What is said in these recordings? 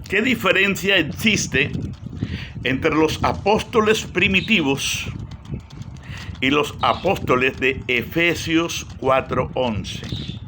¿Qué diferencia existe entre los apóstoles primitivos y los apóstoles de Efesios 4:11?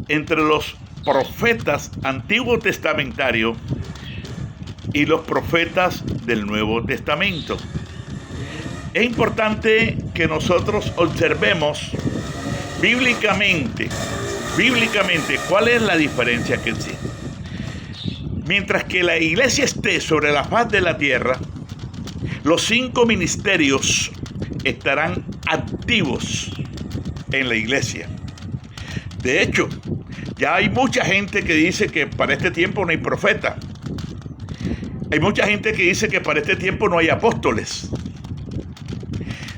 Entre los profetas antiguo testamentario y los profetas del Nuevo Testamento. Es importante que nosotros observemos bíblicamente cuál es la diferencia que existe. Mientras que la iglesia esté sobre la faz de la tierra, los 5 ministerios estarán activos en la iglesia. De hecho, ya hay mucha gente que dice que para este tiempo no hay profeta. Hay mucha gente que dice que para este tiempo no hay apóstoles.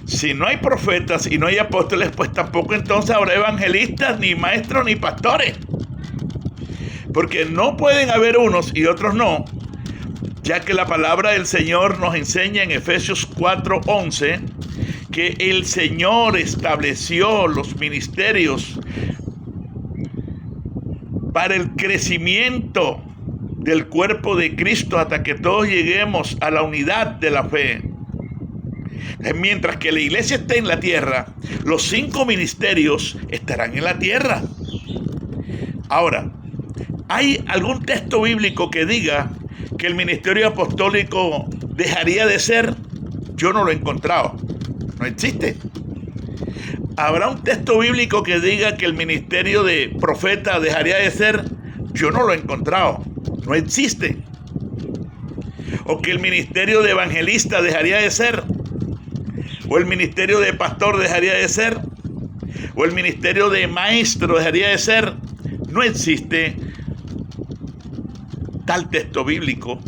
Si no hay profetas y no hay apóstoles, pues tampoco entonces habrá evangelistas, ni maestros, ni pastores. Porque no pueden haber unos y otros no, ya que la palabra del Señor nos enseña en Efesios 4:11 que el Señor estableció los ministerios para el crecimiento del cuerpo de Cristo hasta que todos lleguemos a la unidad de la fe. Mientras que la iglesia esté en la tierra, los 5 ministerios estarán en la tierra. Ahora, ¿hay algún texto bíblico que diga que el ministerio apostólico dejaría de ser? Yo no lo he encontrado. No existe. ¿Habrá un texto bíblico que diga que el ministerio de profeta dejaría de ser? Yo no lo he encontrado. No existe. ¿O que el ministerio de evangelista dejaría de ser? ¿O el ministerio de pastor dejaría de ser? ¿O el ministerio de maestro dejaría de ser? No existe tal texto bíblico.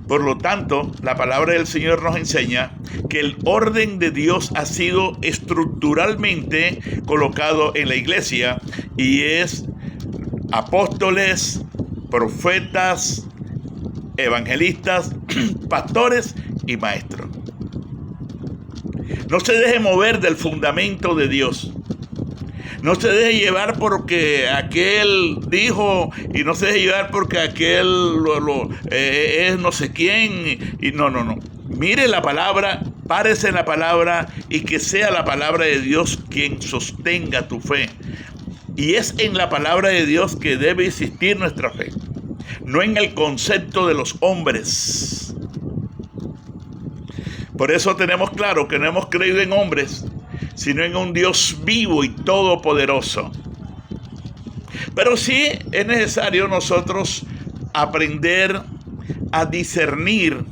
Por lo tanto, la palabra del Señor nos enseña que el orden de Dios ha sido estructuralmente colocado en la iglesia y es apóstoles, profetas, evangelistas, pastores y maestros. No se deje mover del fundamento de Dios. No se deje llevar porque aquel dijo y no se deje llevar porque aquel es no sé quién. Y no. Mire la palabra, párese en la palabra y que sea la palabra de Dios quien sostenga tu fe. Y es en la palabra de Dios que debe existir nuestra fe, no en el concepto de los hombres. Por eso tenemos claro que no hemos creído en hombres, sino en un Dios vivo y todopoderoso. Pero sí es necesario nosotros aprender a discernir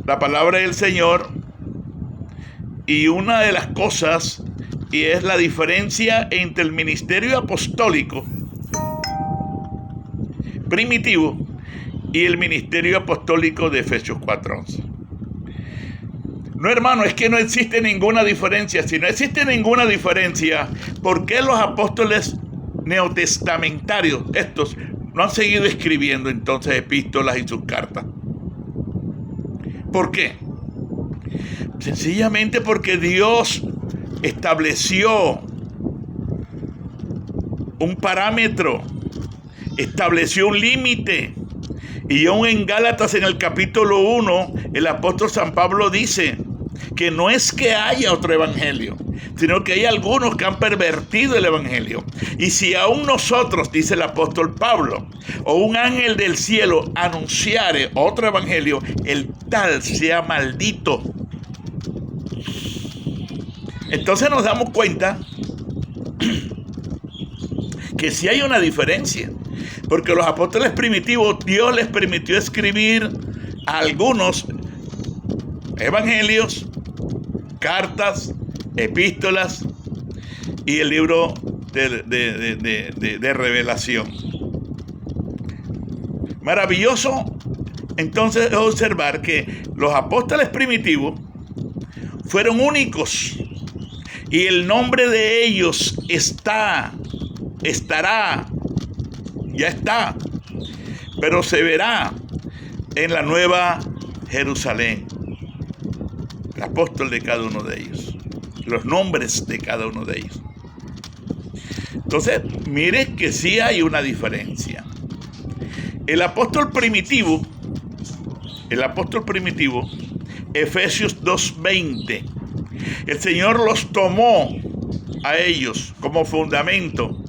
la palabra del Señor, y una de las cosas y es la diferencia entre el ministerio apostólico primitivo y el ministerio apostólico de Efesios 4:11. No, hermano, es que no existe ninguna diferencia. Si no existe ninguna diferencia, ¿por qué los apóstoles neotestamentarios, estos, no han seguido escribiendo entonces epístolas y sus cartas? ¿Por qué? Sencillamente porque Dios estableció un parámetro, estableció un límite. Y aún en Gálatas, en el capítulo 1, el apóstol San Pablo dice que no es que haya otro evangelio, sino que hay algunos que han pervertido el evangelio. Y si aún nosotros, dice el apóstol Pablo, o un ángel del cielo anunciare otro evangelio, el tal sea maldito. Entonces nos damos cuenta que sí hay una diferencia, porque los apóstoles primitivos Dios les permitió escribir algunos evangelios, cartas, epístolas y el libro de revelación. Maravilloso entonces observar que los apóstoles primitivos fueron únicos y el nombre de ellos estará, ya está, pero se verá en la nueva Jerusalén. El apóstol de cada uno de ellos, los nombres de cada uno de ellos. Entonces, mire que sí hay una diferencia. El apóstol primitivo, Efesios 2:20, el Señor los tomó a ellos como fundamento,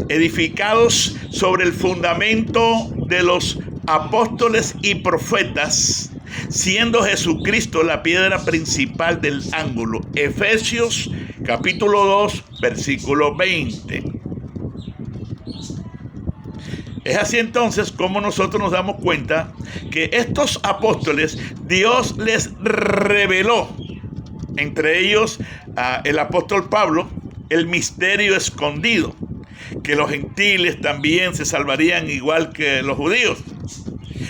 edificados sobre el fundamento de los apóstoles y profetas, siendo Jesucristo la piedra principal del ángulo. Efesios capítulo 2, versículo 20. Es así entonces como nosotros nos damos cuenta que estos apóstoles, Dios les reveló, entre ellos el apóstol Pablo, el misterio escondido, que los gentiles también se salvarían igual que los judíos.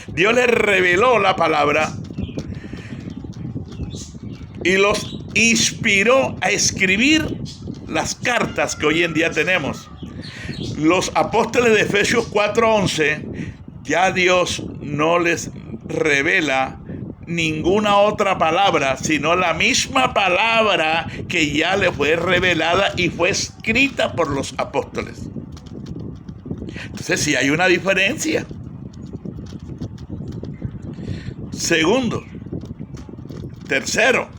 Dios les reveló la palabra y los inspiró a escribir las cartas que hoy en día tenemos. Los apóstoles de Efesios 4:11, ya Dios no les revela ninguna otra palabra, sino la misma palabra que ya le fue revelada y fue escrita por los apóstoles. Entonces sí hay una diferencia. Segundo, tercero,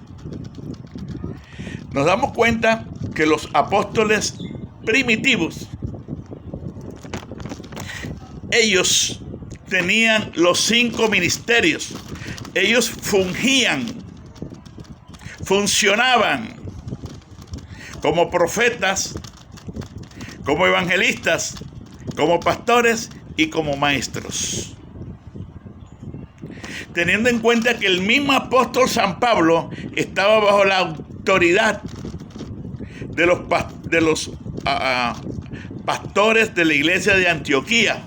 nos damos cuenta que los apóstoles primitivos, ellos tenían los 5 ministerios. Ellos funcionaban como profetas, como evangelistas, como pastores y como maestros. Teniendo en cuenta que el mismo apóstol San Pablo estaba bajo la autoridad de los pastores de la iglesia de Antioquía.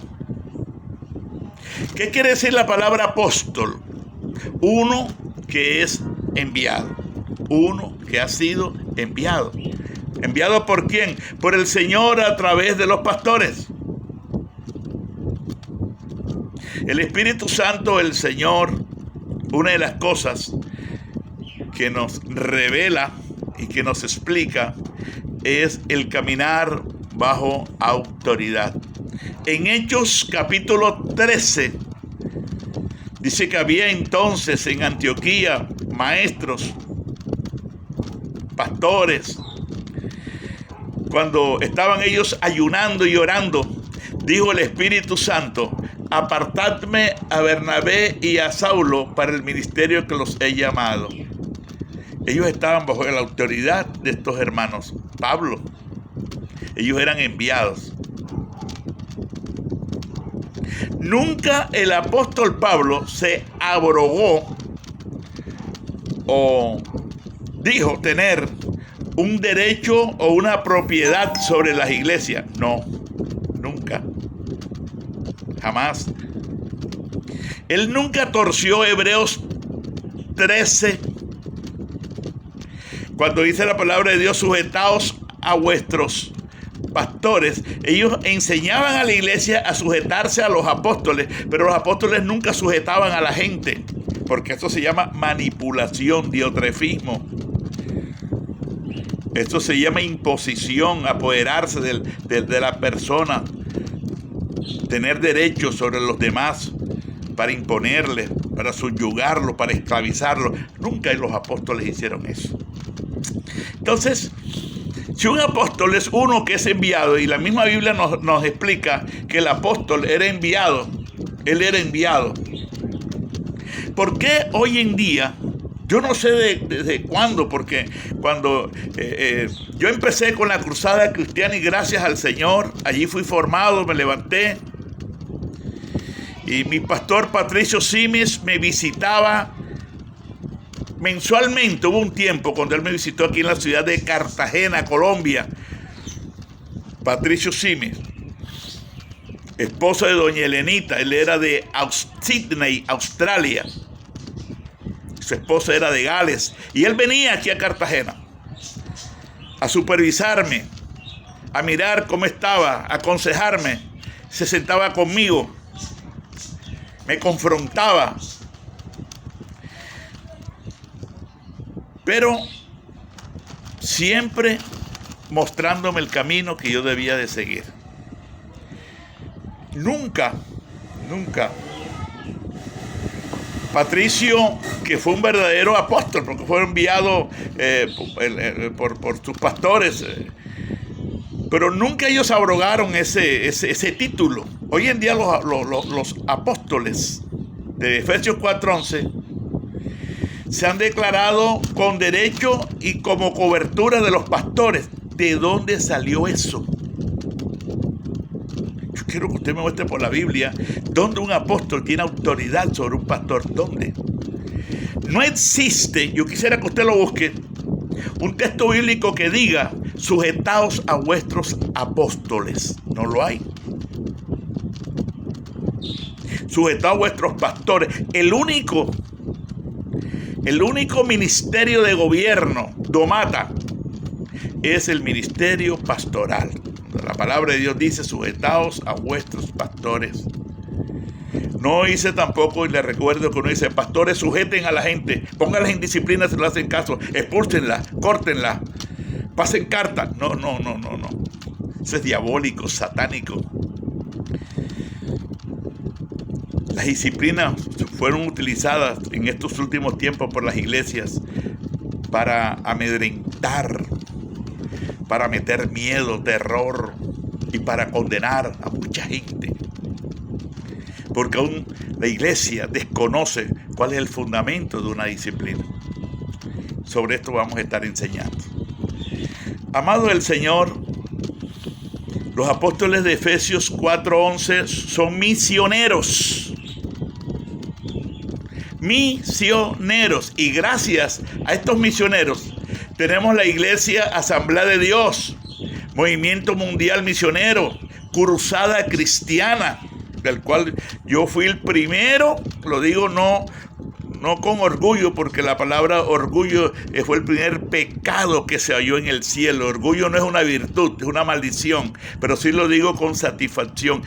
¿Qué quiere decir la palabra apóstol? Uno que es enviado, uno que ha sido enviado. ¿Enviado por quién? Por el Señor a través de los pastores. El Espíritu Santo, el Señor, una de las cosas que nos revela y que nos explica es el caminar bajo autoridad. En Hechos capítulo 13 dice que había entonces en Antioquía maestros, pastores. Cuando estaban ellos ayunando y orando, dijo el Espíritu Santo: apartadme a Bernabé y a Saulo para el ministerio que los he llamado. Ellos estaban bajo la autoridad de estos hermanos Pablo. Ellos eran enviados. Nunca el apóstol Pablo se abrogó o dijo tener un derecho o una propiedad sobre las iglesias. No, nunca. Jamás. Él nunca torció Hebreos 13, cuando dice la palabra de Dios: sujetaos a vuestros pastores. Ellos enseñaban a la iglesia a sujetarse a los apóstoles, pero los apóstoles nunca sujetaban a la gente, porque eso se llama manipulación, diotrefismo. Esto se llama imposición, apoderarse de la persona, tener derechos sobre los demás para imponerles, para subyugarlos, para esclavizarlos. Nunca los apóstoles hicieron eso. Entonces, si un apóstol es uno que es enviado, y la misma Biblia nos explica que el apóstol era enviado, él era enviado. ¿Por qué hoy en día? Yo no sé desde cuándo, porque cuando yo empecé con la cruzada cristiana, y gracias al Señor, allí fui formado, me levanté, y mi pastor Patricio Simis me visitaba mensualmente. Hubo un tiempo cuando él me visitó aquí en la ciudad de Cartagena, Colombia. Patricio Simis, esposo de doña Elenita, él era de Sydney, Australia. Su esposa era de Gales, y él venía aquí a Cartagena a supervisarme, a mirar cómo estaba, a aconsejarme. Se sentaba conmigo, me confrontaba, pero siempre mostrándome el camino que yo debía de seguir. Nunca Nunca. Patricio, que fue un verdadero apóstol, porque fue enviado por sus pastores, pero nunca ellos abrogaron ese título. Hoy en día los apóstoles de Efesios 4:11 se han declarado con derecho y como cobertura de los pastores. ¿De dónde salió eso? Yo quiero que usted me muestre por la Biblia dónde un apóstol tiene autoridad sobre un pastor. ¿Dónde? No existe, yo quisiera que usted lo busque, un texto bíblico que diga: sujetaos a vuestros apóstoles. No lo hay. Sujetaos a vuestros pastores. El único ministerio de gobierno, domata, es el ministerio pastoral. La palabra de Dios dice: sujetaos a vuestros pastores. No dice tampoco, y le recuerdo que uno dice: pastores, sujeten a la gente, pónganlas en disciplina si no hacen caso, expúlsenla, córtenla, pasen carta. No. Eso es diabólico, satánico. Las disciplinas fueron utilizadas en estos últimos tiempos por las iglesias para amedrentar, para meter miedo, terror y para condenar a mucha gente. Porque aún la iglesia desconoce cuál es el fundamento de una disciplina. Sobre esto vamos a estar enseñando. Amado del Señor, los apóstoles de Efesios 4:11 son misioneros. Misioneros. Y gracias a estos misioneros tenemos la Iglesia Asamblea de Dios, Movimiento Mundial Misionero, Cruzada Cristiana, del cual yo fui el primero. Lo digo no con orgullo, porque la palabra orgullo fue el primer pecado que se halló en el cielo. Orgullo no es una virtud, es una maldición, pero sí lo digo con satisfacción.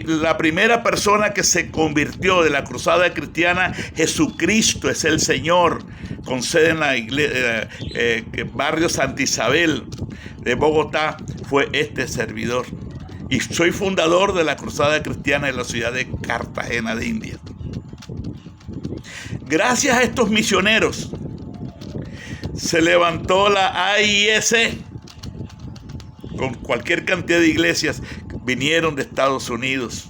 La primera persona que se convirtió de la cruzada cristiana, Jesucristo es el Señor, con sede en la iglesia, barrio Santa Isabel de Bogotá, fue este servidor. Y soy fundador de la cruzada cristiana en la ciudad de Cartagena de Indias. Gracias a estos misioneros se levantó la AIS, con cualquier cantidad de iglesias. Vinieron de Estados Unidos,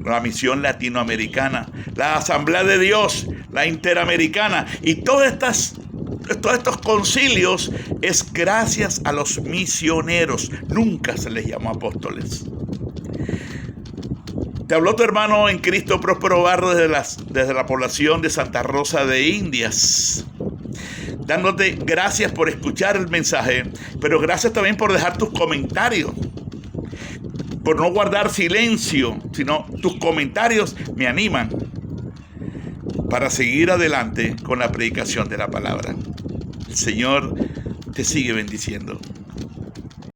la misión latinoamericana, la Asamblea de Dios, la interamericana, y todos estos concilios es gracias a los misioneros. Nunca se les llamó apóstoles. Te habló tu hermano en Cristo, Próspero Barro, desde la población de Santa Rosa de Indias, dándote gracias por escuchar el mensaje, pero gracias también por dejar tus comentarios, por no guardar silencio, sino tus comentarios me animan para seguir adelante con la predicación de la palabra. El Señor te sigue bendiciendo.